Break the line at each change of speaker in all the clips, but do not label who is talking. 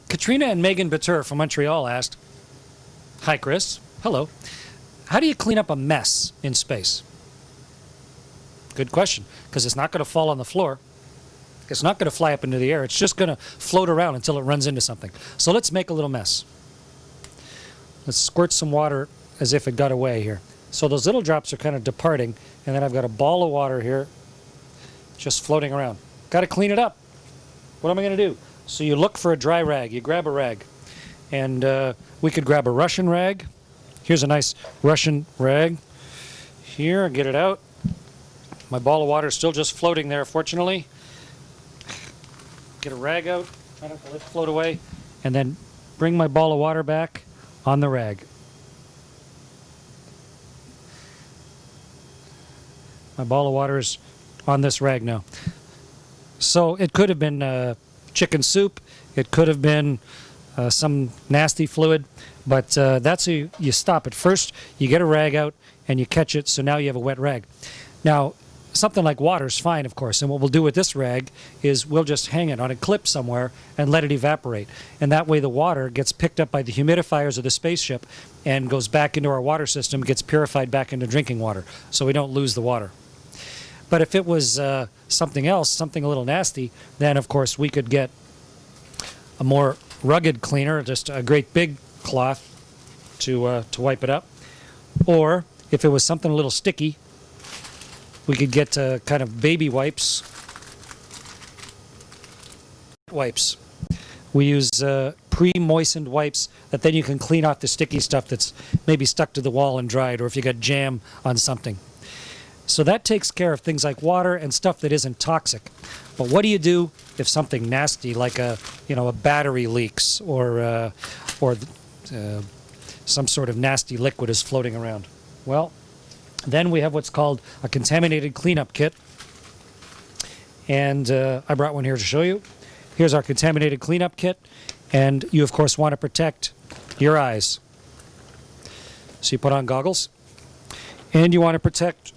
Katrina and Megan Batur from Montreal asked, "Hi Chris, hello. How do you clean up a mess in space?" Good question, because it's not going to fall on the floor. It's not going to fly up into the air. It's just going to float around until it runs into something. So let's make a little mess. Let's squirt some water as if it got away here. So those little drops are kind of departing, and then I've got a ball of water here just floating around. Got to clean it up. What am I going to do? So you look for a dry rag. You grab a rag. And we could grab a Russian rag. Here's a nice Russian rag. Here, get it out. My ball of water is still just floating there, fortunately. Get a rag out, try not to let it float away, and then bring my ball of water back on the rag. My ball of water is on this rag now. So it could have been chicken soup, it could have been some nasty fluid, but that's how you stop it. First, you get a rag out and you catch it, so now you have a wet rag. Now, something like water is fine, of course, and what we'll do with this rag is we'll just hang it on a clip somewhere and let it evaporate. And that way the water gets picked up by the humidifiers of the spaceship and goes back into our water system, gets purified back into drinking water, so we don't lose the water. But if it was something else, something a little nasty, then of course we could get a more rugged cleaner, just a great big cloth to wipe it up. Or if it was something a little sticky, we could get kind of baby wipes. We use pre-moistened wipes that then you can clean off the sticky stuff that's maybe stuck to the wall and dried, or if you got jam on something. So that takes care of things like water and stuff that isn't toxic. But what do you do if something nasty like a battery leaks or some sort of nasty liquid is floating around? Well, then we have what's called a contaminated cleanup kit. And I brought one here to show you. Here's our contaminated cleanup kit. And you, of course, want to protect your eyes. So you put on goggles. And you want to protect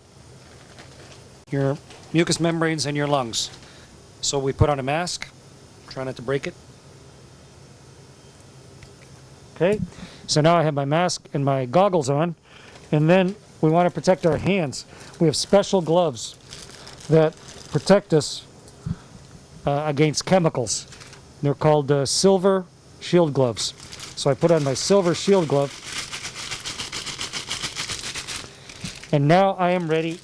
your mucous membranes and your lungs. So we put on a mask. Try not to break it. Okay. So now I have my mask and my goggles on. And then we want to protect our hands. We have special gloves that protect us against chemicals. They're called silver shield gloves. So I put on my silver shield glove. And now I am ready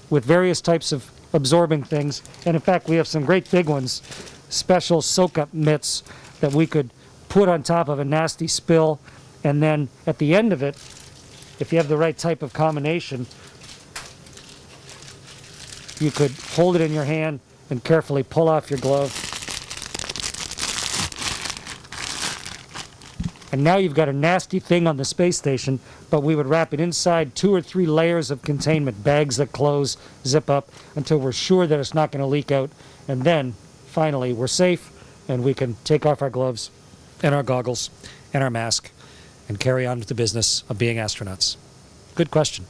with various types of absorbing things. And in fact, we have some great big ones, special soak-up mitts that we could put on top of a nasty spill. And then at the end of it, if you have the right type of combination, you could hold it in your hand and carefully pull off your glove. And now you've got a nasty thing on the space station, but we would wrap it inside 2 or 3 layers of containment, bags that close, zip up, until we're sure that it's not going to leak out. And then, finally, we're safe, and we can take off our gloves and our goggles and our mask and carry on with the business of being astronauts. Good question.